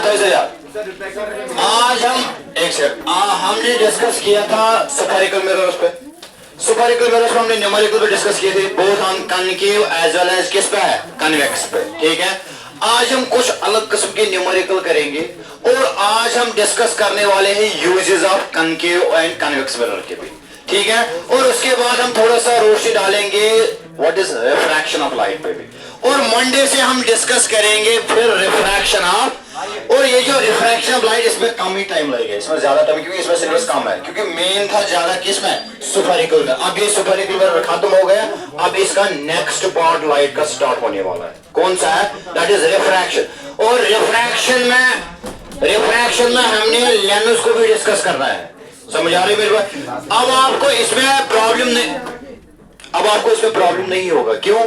बताओ इसे यार। आज हम एक सेकंड हमने डिस्कस किया था स्फेरिकल मिरर्स पे। स्फेरिकल मिरर्स पे हमने न्यूमेरिकल पे डिस्कस किए थे, both on concave as well as किस पे है, कन्वेक्स पे। ठीक है, आज हम कुछ अलग किस्म के न्यूमेरिकल करेंगे और आज हम डिस्कस करने वाले हैं uses of concave and convex mirror के भी। ठीक है, और उसके बाद हम थोड़ा सा रोशनी डालेंगे what is refraction of light पे भी। और मंडे से हम डिस्कस करेंगे फिर रिफ्रैक्शन ऑफ, और ये जो रिफ्रैक्शन ऑफ लाइट इसमें कम ही टाइम लगेगा, इसमें ज्यादा टाइम, क्योंकि इसमें सिलेबस कम है, क्योंकि मेन था ज्यादा किसमें, स्फेरिकल में। अब ये स्फेरिकल खत्म हो गया, अब इसका नेक्स्ट पार्ट लाइट का स्टार्ट होने वाला है। कौन सा है, दैट इज रिफ्रैक्शन। और रिफ्रैक्शन में हमने लेंस को भी डिस्कस करना है। समझ आ रही मेरे बात? अब आपको इसमें प्रॉब्लम नहीं होगा। क्यों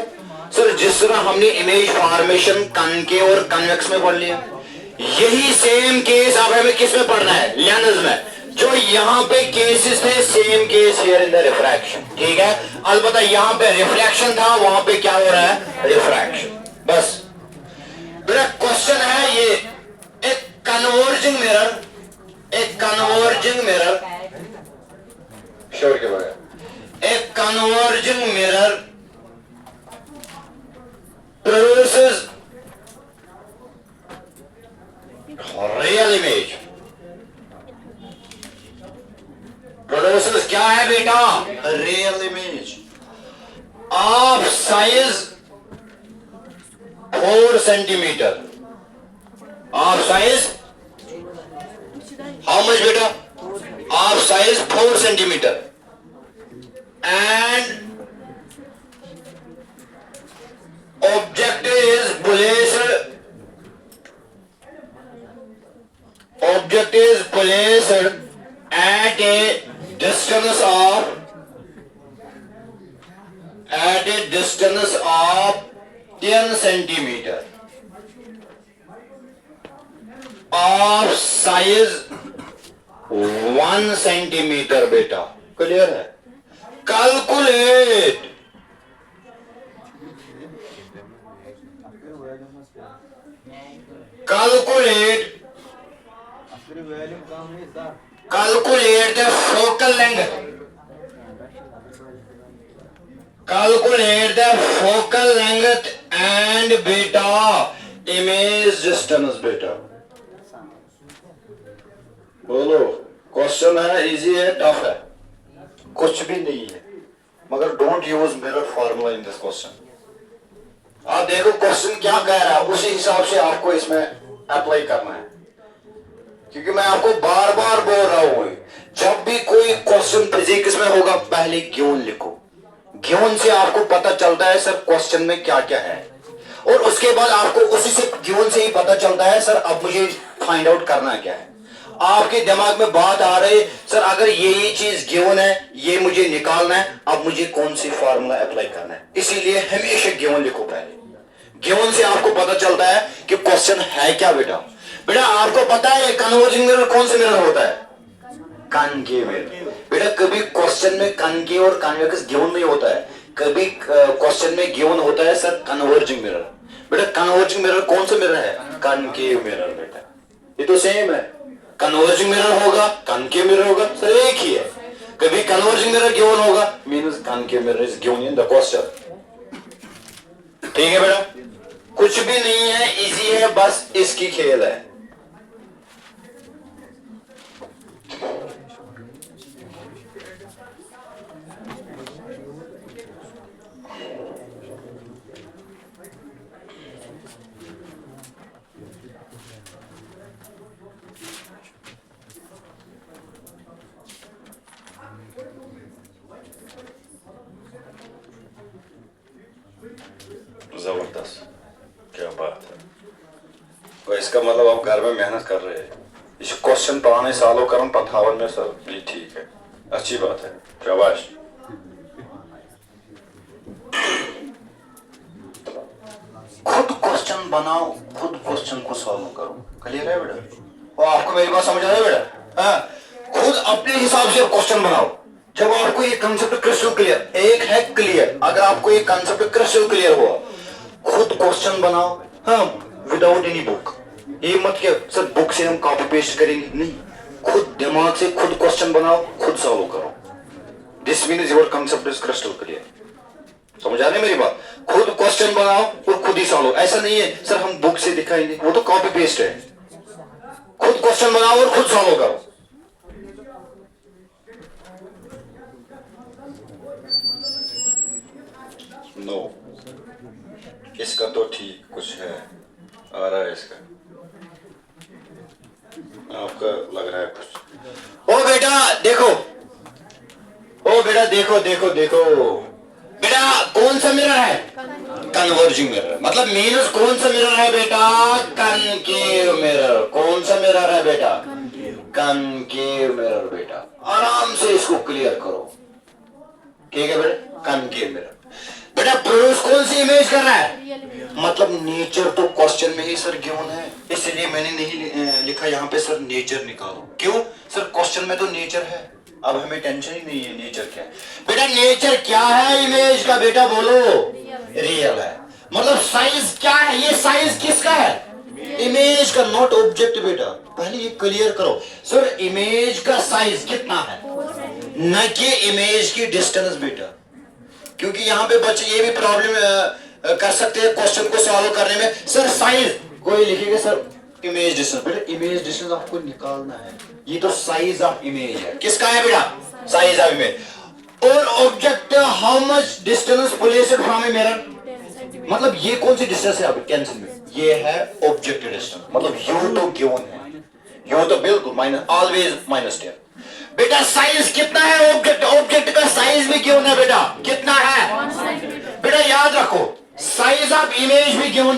सर? जिस तरह हमने इमेज फॉर्मेशन कनकेव और कन्वेक्स में पढ़ लिया, यही सेम केस अब हमें किस में पढ़ना है, लेंस में। जो यहाँ पे केसेस थे, same case here in the refraction. ठीक है, अलबत्ता यहाँ पे रिफ्लेक्शन था, वहां पे क्या हो रहा है, रिफ्रैक्शन। बस मेरा क्वेश्चन है ये, एक कन्वर्जिंग मिरर श्योर के बगैर, एक converging mirror produces real image। produces क्या है बेटा, real image of size 4 centimetre. of size how much बेटा, of size 4 centimetre and object is placed at a distance of 10 centimeter of size 1 centimeter। बेटा clear है? Calculate the focal length, and beta image distance। बेटा बोलो, question है, easy है, tough है? कुछ भी नहीं है, मगर don't use mirror formula in this question. आप देखो क्वेश्चन क्या कह रहा है, उसी हिसाब से आपको इसमें अप्लाई करना है। क्योंकि मैं आपको बार बार बोल रहा हूं, जब भी कोई क्वेश्चन फिजिक्स में होगा, पहले गिवन लिखो। गिवन से आपको पता चलता है सर क्वेश्चन में क्या क्या है, और उसके बाद आपको उसी से गिवन से ही पता चलता है सर अब मुझे फाइंड आउट करना क्या है। आपके दिमाग में बात आ रही, सर अगर ये चीज गिवन है, ये मुझे निकालना है, अब मुझे कौन सी फार्मूला अप्लाई करना है। इसीलिए हमेशा गिवन लिखो पहले। गिवन से आपको पता चलता है कि क्वेश्चन है क्या। बेटा आपको पता है कन्वर्जिंग मिरर कौन सा मिरर होता है, कनकेव मिरर। बेटा कभी क्वेश्चन में कनकेव और कन्वेक्स गिवन नहीं होता है, कभी क्वेश्चन में गिवन होता है सर कन्वर्जिंग मिरर। बेटा कन्वर्जिंग मिरर कौन सा मिरर है, कनकेव मिरर। बेटा ये तो सेम है, कन्वर्जिंग मिरर होगा, कनकेव मिरर होगा, सर एक ही है। कभी कन्वर्जिंग मिरर गिवन होगा, means concave mirror is given in the question. ठीक है बेटा, कुछ भी नहीं है, इजी है, बस इसकी खेल है। जबरदस्त, क्या बात है। तो इसका मतलब आप घर में मेहनत कर रहे हैं। इस क्वेश्चन पुराने सालों का 58 में सर, ये ठीक है, अच्छी बात है, शाबाश। खुद क्वेश्चन बनाओ, खुद क्वेश्चन को सॉल्व करो। क्लियर है बेटा? और आपको मेरी बात समझ आ रही है बेटा? हाँ, खुद अपने हिसाब से क्वेश्चन बनाओ। जब आपको ये कंसेप्ट क्रिस्टल क्लियर, एक है क्लियर, अगर आपको ये कंसेप्ट क्रिस्टल क्लियर हुआ, खुद क्वेश्चन बनाओ, हाँ, विदाउट एनी बुक। ये मत क्या सर बुक से हम कॉपी पेस्ट करेंगे, नहीं, खुद दिमाग से खुद क्वेश्चन बनाओ, खुद सॉल्व करो। This means your concept is crystal clear. समझ आ रही मेरी बात? खुद क्वेश्चन बनाओ और खुद ही सॉल्व। ऐसा नहीं है सर हम बुक से दिखाएंगे, वो तो कॉपी पेस्ट है। खुद क्वेश्चन बनाओ और खुद सॉल्व करो। नो इसका तो ठीक कुछ है, आ रहा है इसका, आपका लग रहा है कुछ। ओ बेटा देखो, ओ बेटा देखो देखो देखो बेटा, कौन सा मिरर है? Converging mirror. मतलब मीनस कौन सा मिरर है बेटा? Concave mirror. कौन सा मिरर है बेटा? Concave mirror. बेटा आराम से इसको क्लियर करो, ठीक है बेटा? Concave mirror. बेटा प्रोड्यूस कौन सी इमेज कर रहा है? मतलब नेचर तो क्वेश्चन में ही सर गिवन है, इसलिए मैंने नहीं लिखा यहाँ पे सर नेचर निकालो। क्यों सर? क्वेश्चन में तो नेचर है, अब हमें टेंशन ही नहीं है नेचर क्या है। बेटा नेचर क्या है इमेज का? बेटा बोलो रियल है। मतलब साइज क्या है? ये साइज किसका है? इमेज का, नॉट ऑब्जेक्ट। बेटा पहले ये क्लियर करो सर, इमेज का साइज कितना है, न कि इमेज की डिस्टेंस। बेटा क्योंकि यहाँ पे बच्चे ये भी प्रॉब्लम कर सकते हैं क्वेश्चन को सॉल्व करने में। सर साइज कोई लिखेगा सर इमेज डिस्टेंस। बेटा इमेज डिस्टेंस आपको निकालना है, ये तो साइज ऑफ इमेज है। किसका है बेटा? Size of image. और object how much distance placed from a mirror. मतलब ये कौन सी डिस्टेंस है? अभी टेंशन में ये है ऑब्जेक्ट डिस्टेंस। मतलब यू तो गिवन है, यू तो बिल्कुल माइनस, ऑलवेज -10। बेटा साइज कितना है ऑब्जेक्ट? ऑब्जेक्ट का साइज भी गिवन है बेटा, कितना है? बेटा याद रखो, साइज ऑफ इमेज भी गिवन,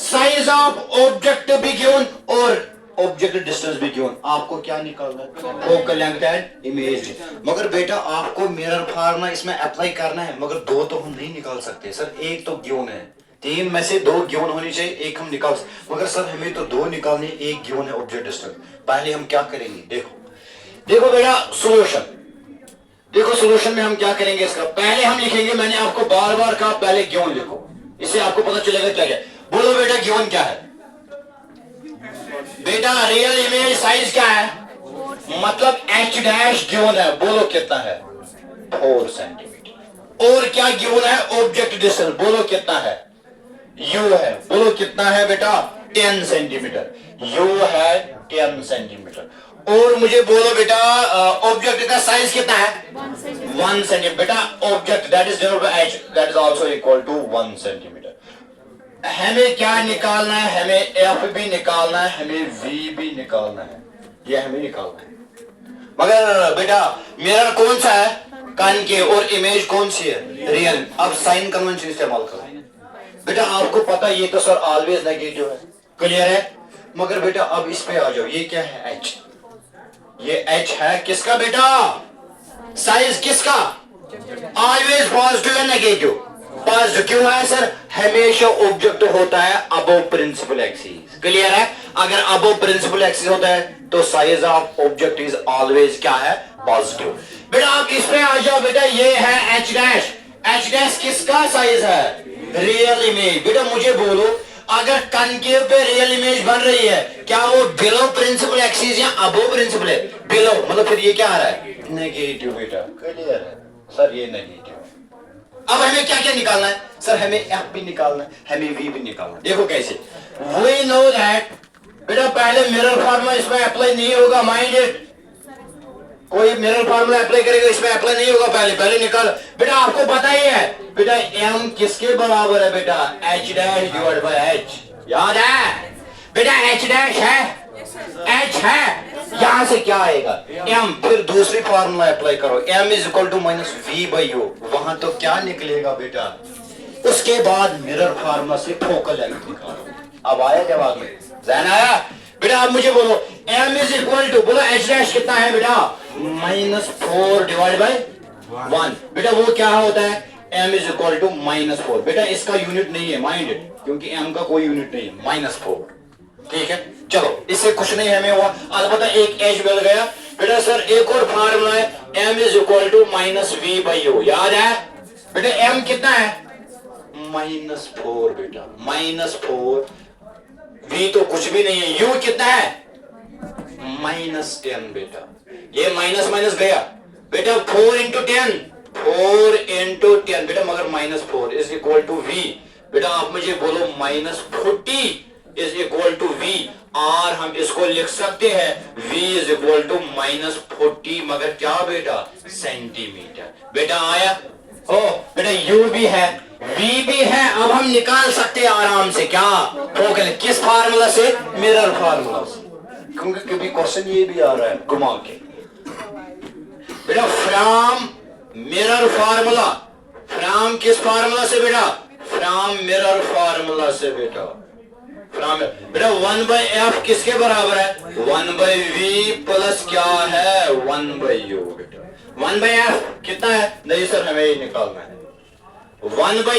साइज ऑफ ऑब्जेक्ट भी गिवन और ऑब्जेक्ट डिस्टेंस भी गिवन। आपको क्या निकालना है? Focal length and image. मगर बेटा आपको मिरर फार्मूला इसमें अप्लाई करना है, मगर दो तो हम नहीं निकाल सकते सर, एक तो गिवन है। तीन में से दो गिवन होनी चाहिए, एक हम निकाल सकते, मगर सर हमें तो दो निकालनी, एक गिवन है ऑब्जेक्ट डिस्टेंस। पहले हम क्या करेंगे? देखो देखो बेटा सॉल्यूशन, देखो सॉल्यूशन में हम क्या करेंगे इसका। पहले हम लिखेंगे, मैंने आपको बार बार कहा पहले गिवन लिखो, इससे आपको पता चलेगा क्या क्या। बोलो बेटा गिवन क्या है? बेटा रियल इमेज साइज क्या है? मतलब h डैश गिवन है, बोलो कितना है? 4 सेंटीमीटर। और क्या गिवन है? ऑब्जेक्ट डिस्टेंस, बोलो कितना है? u है, बोलो कितना है बेटा? 10 सेंटीमीटर। u है 10 सेंटीमीटर। और मुझे बोलो बेटा ऑब्जेक्ट का साइज कितना है? 1 सेंटीमीटर। बेटा object that is denoted by h that is also equal to 1 centimetre. हमें क्या निकालना है? हमें f भी निकालना है, हमें v भी निकालना है, ये हमें निकालना है। मगर बेटा मिरर कौन सा है? कनकेव। और इमेज कौन सी है? रियल। अब साइन कन्वेंशन इस्तेमाल करो। बेटा आपको पता ये तो सर ऑलवेज नेगेटिव है, क्लियर है? मगर बेटा अब इस पे आ जाओ, ये क्या है? h। ये h है किसका बेटा? साइज किसका? ऑलवेज पॉजिटिव या नेगेटिव? पॉजिटिव। क्यों है सर? हमेशा ऑब्जेक्ट होता है अबव प्रिंसिपल एक्सिस, क्लियर है? अगर अबव प्रिंसिपल एक्सिस होता है तो size of object is always क्या है? पॉजिटिव। बेटा आप इस पे आ जाओ, बेटा ये है h डैश। h डैश किसका साइज है? Real image. बेटा मुझे बोलो, अगर कनकेव पे रियल इमेज बन रही है, क्या वो बिलो प्रिंसिपल एक्सिस या अबव प्रिंसिपल है? बिलो। मतलब फिर ये क्या आ रहा है? नेगेटिव। बेटा क्लियर है सर, ये नेगेटिव। अब हमें क्या क्या निकालना है सर? हमें f भी निकालना है, हमें v भी निकालना है। देखो कैसे। वी नो दैट बेटा पहले मिरर फार्मूला इसमें अप्लाई नहीं होगा, माइंड इट। कोई मिरर फार्मूला अप्लाई करेगा इसमें अप्लाई नहीं होगा, पहले निकाल। बेटा आपको पता ही है बेटा m किसके बराबर है? बेटा h dash divide by h। याद है बेटा? h डैश है, h है, यहां से क्या आएगा? m। फिर दूसरी फार्मूला अप्लाई करो, m is equal to minus v by u। वहां तो क्या निकलेगा बेटा? उसके बाद मिरर फार्मूला से फोकल लेंथ निकालो। अब आया दिमाग में? ज़हन आया? बेटा अब मुझे बोलो m इज इक्वल टू, बोलो h डैश कितना है बेटा? -4 डिवाइड बाय 1। बेटा वो क्या होता है? m is equal to -4। बेटा इसका यूनिट नहीं है, माइंड इट, क्योंकि m का कोई यूनिट नहीं है, -4। ठीक है चलो, इससे कुछ नहीं हमें हुआ, अलबत्ता एक h मिल गया। बेटा सर एक और फार्मूला है, m is equal to -v by u। याद है बेटा m कितना है? -4। बेटा -4, v तो कुछ भी नहीं है, u कितना है -10 बेटा, ये माइनस माइनस गया बेटा, 4 इंटू 10, 4 इंटू 10 बेटा, मगर -4 इज इक्वल टू v बेटा, आप मुझे बोलो -40 इज इक्वल टू v, और हम इसको लिख सकते हैं v इज इक्वल टू -40, मगर क्या बेटा सेंटीमीटर। बेटा आया ओ बेटा, u भी है v भी है, अब हम निकाल सकते हैं आराम से क्या फोकल, किस फार्मूला से, मिरर फार्मूला से, क्योंकि कभी क्वेश्चन ये भी आ रहा है घुमा के बेटा, फ्रॉम मिरर फार्मूला, फ्रॉम किस फार्मूला से बेटा, फ्रॉम मिरर फार्मूला से बेटा, फ्रॉम बेटा 1/f किसके बराबर है, 1/v प्लस क्या है 1/u बेटा, 1/f कितना है, नहीं सर हमें ये निकालना है, 1/v,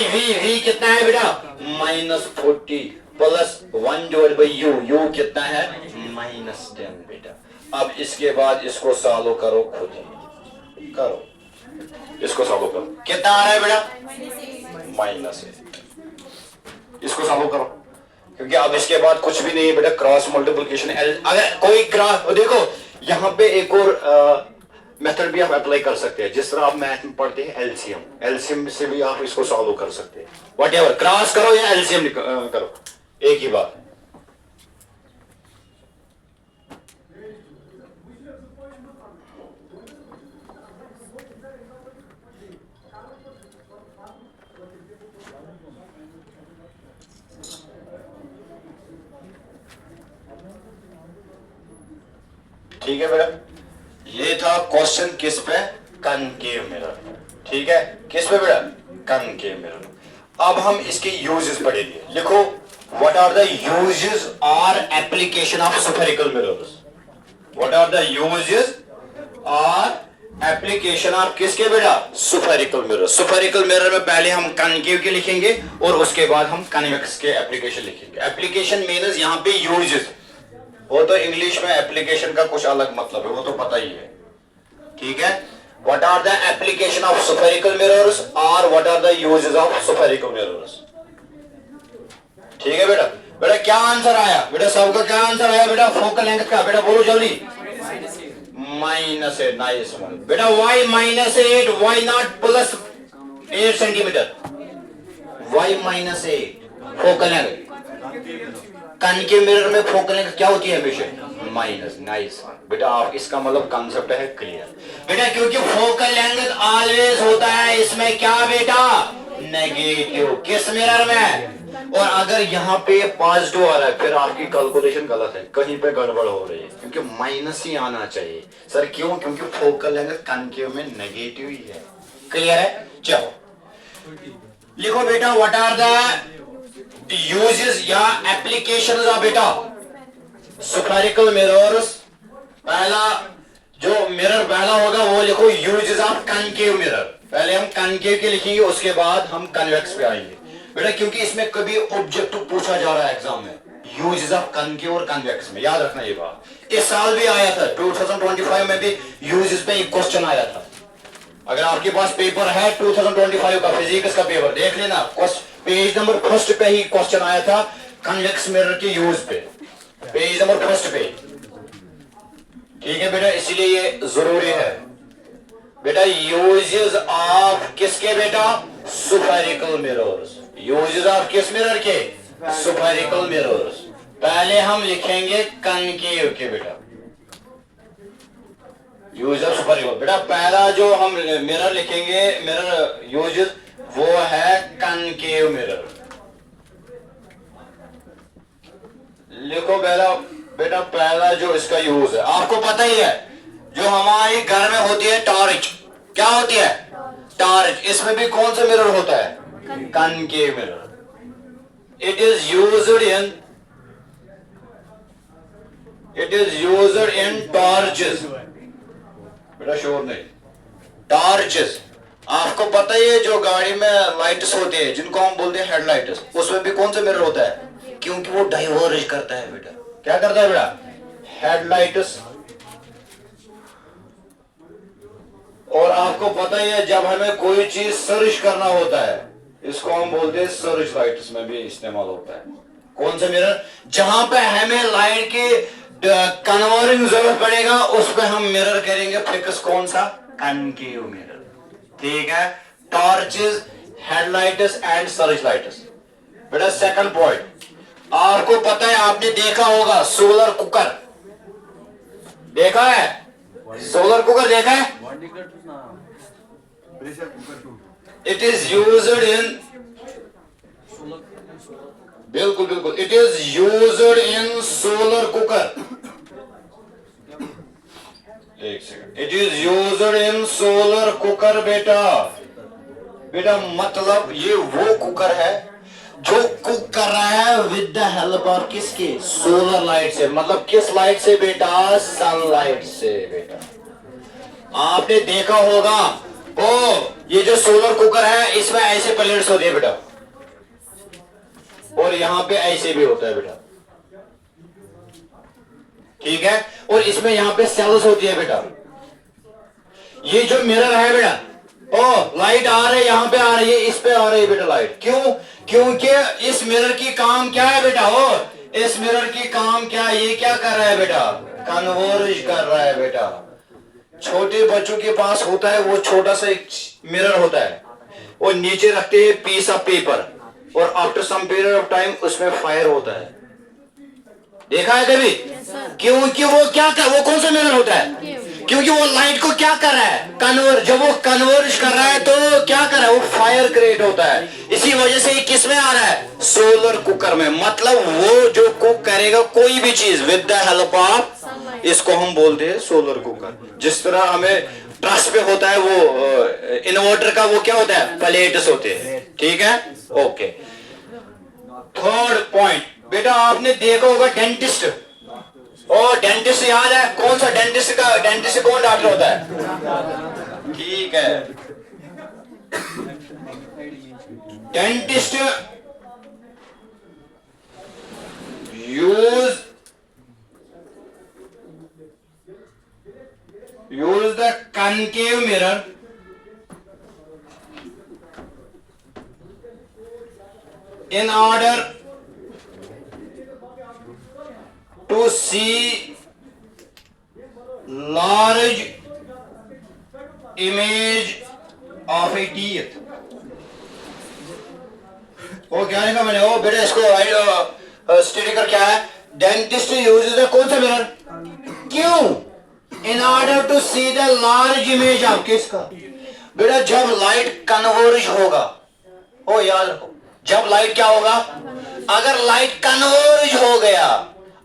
v कितना है बेटा -40 प्लस 1/u, u कितना है -10 बेटा। अब इसके बाद इसको सॉल्व करो, खुद ही करो, इसको सॉल्व करो, कितना आ रहा है बेटा -8, इसको सॉल्व करो, क्योंकि अब इसके बाद कुछ भी नहीं है बेटा, क्रॉस मल्टीप्लिकेशन, अगर कोई क्रॉस, देखो यहाँ पे एक और मेथड भी आप अप्लाई कर सकते हैं, जिस तरह आप मैथ में पढ़ते हैं एलसीएम, एलसीएम से भी आप इसको सॉल्व कर सकते हैं, व्हाटएवर, क्रॉस करो या एलसीएम करो, एक ही बात। ठीक है बेटा, ये था क्वेश्चन किस पे, कनकेव मिरर, ठीक है, किस पे बेटा, कनकेव मिरर। अब हम इसके यूजेस पढ़ेंगे, लिखो व्हाट आर द यूजेस और application of spherical mirrors, what are the uses और एप्लीकेशन ऑफ किसके बेटा, स्फेरिकल मिरर। स्फेरिकल मिरर में पहले हम कनकेव के लिखेंगे और उसके बाद हम कन्वेक्स के एप्लीकेशन लिखेंगे। एप्लीकेशन मीन्स यहाँ पे यूजेस, वो तो इंग्लिश में एप्लीकेशन का कुछ अलग मतलब है, वो तो पता ही है, ठीक है। What are the application of spherical mirrors और what are the uses of spherical mirrors, ठीक है बेटा। बेटा क्या आंसर आया बेटा, सबका क्या आंसर आया बेटा, फोकल लेंथ का, बेटा बोलो जल्दी, -8, नाइस वन बेटा। Why -8, why not +8 centimetre, why -8 focal length, concave mirror में फोकल लेंथ क्या होती है हमेशा माइनस, नाइस बेटा, आप इसका मतलब कॉन्सेप्ट है क्लियर बेटा, क्योंकि फोकल लेंथ ऑलवेज होता है इसमें क्या बेटा, नेगेटिव, किस मिरर में, और अगर यहाँ पे पॉजिटिव आ रहा है फिर आपकी कैलकुलेशन गलत है, कहीं पे गड़बड़ हो रही है, क्योंकि माइनस ही आना चाहिए सर, क्यों, क्योंकि फोकल लेंथ कनकेव में नेगेटिव ही है, क्लियर है। चलो लिखो बेटा, व्हाट आर द यूजेस या एप्लीकेशंस ऑफ बेटा स्फेरिकल मिरर्स। पहला जो मिरर पहला होगा वो लिखो यूजेस ऑफ कनकेव मिरर, पहले हम कनकेव के लिखेंगे उसके बाद हम कन्वेक्स पे आएंगे बेटा, क्योंकि इसमें कभी ऑब्जेक्टिव पूछा जा रहा है एग्जाम में, यूजेस ऑफ कनकेव और कन्वेक्स में, याद रखना ये बात। इस साल भी आया था 2025 में भी यूजेस पे एक क्वेश्चन आया था, अगर आपके पास पेपर है 2025 का फिजिक्स का पेपर देख लेना, पेज नंबर 1 पे ही क्वेश्चन आया था कन्वेक्स मिरर के यूज पे, पेज नंबर 1 पे, ठीक है बेटा, इसलिए ये जरूरी है बेटा। यूजेस ऑफ किसके बेटा, स्फेरिकल मिरर्स, यूजेस ऑफ किस मिरर के, स्फेरिकल मिरर्स। पहले हम लिखेंगे कनकेव के बेटा, यूज ऑफ स्फेरिकल बेटा, पहला जो हम मिरर लिखेंगे, मिरर यूजेस, वो है कनकेव मिरर। लिखो पहला बेटा, पहला जो इसका यूज है आपको पता ही है, जो हमारे घर में होती है टॉर्च, क्या होती है टॉर्च, इसमें भी कौन सा मिरर होता है, concave mirror. It is used in torches बेटा, शोर नहीं, टॉर्चेस आपको पता ही है, जो गाड़ी में लाइट्स होते हैं जिनको हम बोलते हैं हेडलाइट्स, उसमें भी कौन सा मिरर होता है, क्योंकि वो डाइवर्ज करता है बेटा, क्या करता है बेटा, हेडलाइट्स। और आपको पता ही है जब हमें कोई चीज सर्च करना होता है, इसको हम बोलते हैं सर्च लाइट्स में भी इस्तेमाल होता है, कौन सा मिरर? जहां पे हमें लाइट की कन्वर्जिंग जरूरत पड़ेगा उस पे हम मिरर करेंगे फिक्स। कौन सा? Concave mirror. ठीक है। Torches, headlights and search lights. बेटा सेकंड पॉइंट, आपको पता है, आपने देखा होगा सोलर कुकर देखा है? सोलर कुकर देखा है? इट इज यूज्ड इन, बिल्कुल बिल्कुल, it is used in solar cooker. एक second, it is used in solar cooker बेटा। बेटा मतलब ये वो कुकर है जो कुक कर रहा है विद द हेल्प ऑफ किसके? सोलर लाइट से। मतलब किस लाइट से बेटा? सनलाइट से बेटा। आपने देखा होगा ओ ये जो सोलर कुकर है इसमें ऐसे प्लेट्स होते हैं बेटा, और यहां पे ऐसे भी होता है बेटा। ठीक है। और इसमें यहां पे सेल्स होती है बेटा। ये जो मिरर है बेटा, ओ लाइट आ रही है, यहां पे आ रही है, इस पे आ रही है बेटा लाइट। क्यों? क्योंकि इस मिरर की काम क्या है बेटा? ओ इस मिरर की काम क्या है? ये क्या कर रहा है बेटा? कन्वर्ज कर रहा है बेटा। छोटे बच्चों के पास होता है वो छोटा सा एक मिरर होता है, वो नीचे रखते हैं पीस ऑफ पेपर, और after some period of time उसमें फायर होता है। देखा है कभी? क्योंकि वो क्या कर, वो कौन सा मिरर होता है? क्योंकि वो लाइट को क्या कर रहा है? कन्वर्ज। जब वो कन्वर्ज कर रहा है तो क्या कर रहा है? वो फायर क्रिएट होता है। इसी वजह से किस में आ रहा है? सोलर कुकर में। मतलब वो जो कुक करेगा कोई भी चीज विद द हेल्प ऑफ, इसको हम बोलते हैं सोलर कुकर। जिस तरह हमें ट्रस पे होता है वो इन्वर्टर का, वो क्या होता है? प्लेट्स होते हैं। ठीक है, ओके। थर्ड पॉइंट बेटा, आपने देखा होगा डेंटिस्ट। ओ डेंटिस्ट याद है? कौन सा डेंटिस्ट का, डेंटिस्ट कौन डॉक्टर होता है? ठीक है, dentist use the concave mirror in order to see large image of a teeth। वो क्या लिखा मैंने? ओ बेटा इसको स्टिकर क्या है? डेंटिस्ट यूजेस कौन सा मिरर? क्यों? In order to see the large image of किसका? बेटा जब लाइट कन्वर्ज होगा, ओ याद रखो, जब लाइट क्या होगा? अगर लाइट कन्वर्ज हो गया,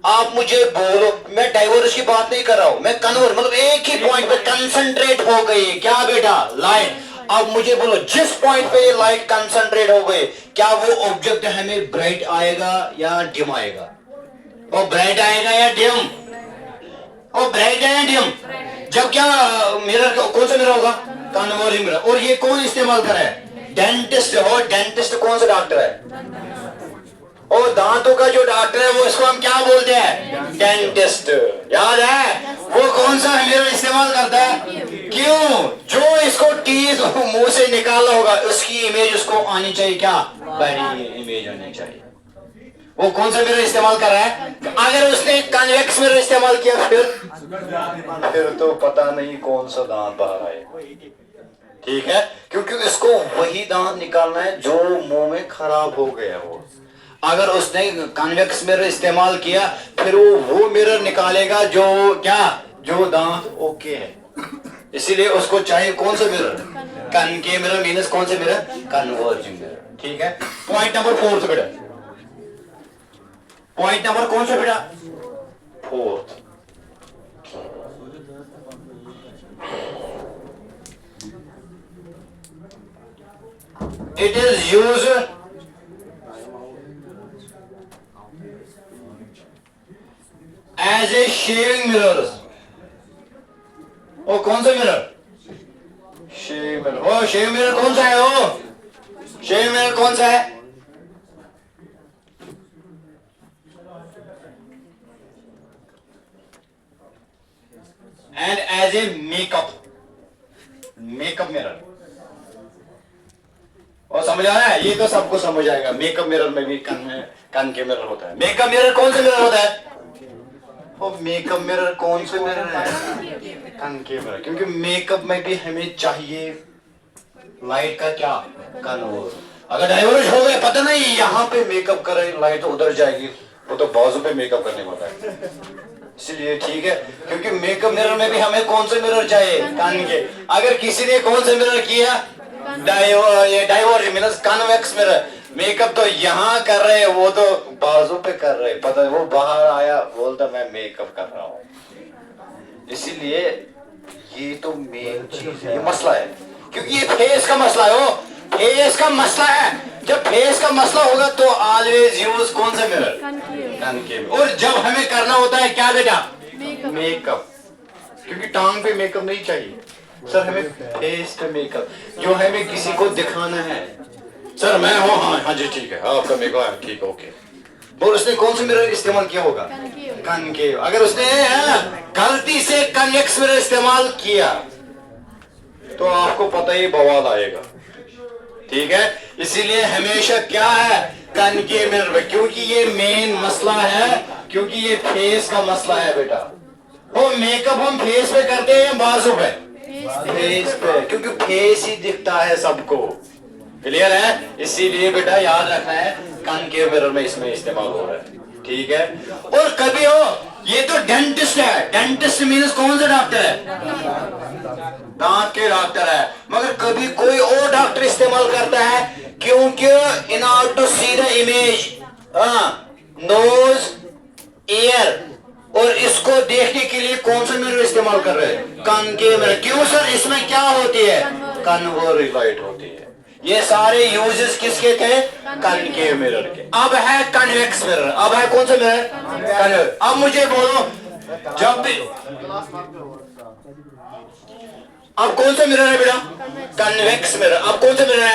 आप मुझे बोलो, मैं डाइवर्ज की बात नहीं कर रहा हूं, मैं कन्वर्ज मतलब एक ही पॉइंट पे कंसंट्रेट हो गई। क्या बेटा? लाइट। अब मुझे बोलो जिस पॉइंट पे लाइट कंसंट्रेट हो गई, क्या वो ऑब्जेक्ट हमें ब्राइट आएगा या डिम आएगा? वो ब्राइट आएगा या डिम? वो ब्राइट है या डिम? जब क्या मिरर कौन सा मिरर होगा? Converging mirror. और ये कौन इस्तेमाल कर रहा है? डेंटिस्ट हो। डेंटिस्ट कौन सा डॉक्टर है? और दांतों का जो डॉक्टर है वो, इसको हम क्या बोलते हैं? डेंटिस्ट। याद है? वो कौन सा मिरर इस्तेमाल करता है? क्यों? जो इसको टीथ मुंह से निकाला होगा उसकी इमेज उसको आनी चाहिए। क्या? बड़ी इमेज आनी चाहिए। वो कौन सा मिरर इस्तेमाल कर रहा है? अगर उसने कन्वेक्स मिरर इस्तेमाल किया फिर तो पता नहीं कौन सा दांत बाहर आए। ठीक है, क्योंकि इसको वही दांत निकालना है जो मुंह में खराब हो गया हो। अगर उसने कन्वेक्स मिरर इस्तेमाल किया फिर वो मिरर निकालेगा जो क्या? जो दांत ओके है। इसीलिए उसको चाहिए कौन सा मिरर? Concave mirror. मीनस कौन सा मिरर? Converging mirror. ठीक है। पॉइंट नंबर 4 बेटा, पॉइंट नंबर कौन सा बेटा? 4। It is used as a shaving mirror। ओ कौन सा मिरर? Shaving mirror. ओ शेविंग मिरर कौन सा है? ओ शेविंग मिरर कौन सा है? And as a makeup mirror। और समझ आ रहा है? ये तो सबको समझ आएगा। मेकअप मिरर में भी कान के मिरर होता है। मेकअप मिरर कौन सा मिरर होता है? वो मेकअप मिरर कौन से मिरर है? कान के मिरर, क्योंकि मेकअप में भी हमें चाहिए लाइट का क्या, कन्वर्ज। अगर डाइवर्ज हो गए, पता नहीं यहाँ पे मेकअप कर रहे, लाइट उधर जाएगी, वो तो बाजू पे मेकअप करने वाला है। इसलिए ठीक है, क्योंकि मेकअप मिरर में भी हमें कौन से मिरर चाहिए, कान के। अगर किसी ने कौन से मिरर किया, diverge means convex mirror. Makeup तो यहाँ कर रहे हैं, वो तो बाजू पे कर रहे हैं, पता है। वो बाहर आया, बोलता मैं मेकअप कर रहा हूँ। इसीलिए ये तो मेन चीज है, ये मसला है, क्योंकि ये फेस का मसला है। वो फेस का मसला है। जब फेस का मसला होगा तो ऑलवेज यूज कौन सा मिरर, कनकेव। और जब हमें करना होता है क्या बेटा, मेकअप, क्योंकि टांग पे मेकअप नहीं चाहिए सर, हमें फेस पे मेकअप, जो हमें किसी को दिखाना है। सर मैं हूँ, हाँ हाँ जी ठीक है, आपका मेकअप है, ठीक है, ओके। और उसने कौन सा मिरर इस्तेमाल किया होगा, कनकेव। अगर उसने गलती से कन्वेक्स मिरर इस्तेमाल किया तो आपको पता ही बवाल आएगा, ठीक है। इसीलिए हमेशा क्या है, कनकेव मिरर, क्योंकि ये मेन मसला है, क्योंकि ये फेस का मसला है बेटा। वो मेकअप हम फेस पे करते हैं, बाजू पे, फेस पे, क्योंकि फेस ही दिखता है सबको। क्लियर है? इसीलिए बेटा याद रखना है, कनकेव मिरर में इसमें इस्तेमाल हो रहा है, ठीक है। और कभी हो, ये तो डेंटिस्ट है, डेंटिस्ट मीन्स कौन सा डॉक्टर है, दांत के डॉक्टर है। मगर कभी कोई और डॉक्टर इस्तेमाल करता है, क्योंकि in order to see the image, nose, ear, और इसको देखने के लिए कौन सा मिरर इस्तेमाल कर रहे हैं, कनकेव मिरर। क्यों सर? इसमें क्या होती है, कन्वर्ज लाइट होती है। ये सारे यूजेस किसके थे, कनकेव मिरर के। अब है कन्वेक्स मिरर। अब है कौन सा मिरर, कन्वेक्स। अब मुझे बोलो, जब भी, अब कौन सा मिरर है बेटा, कन्वेक्स मिरर। अब कौन सा मिरर है,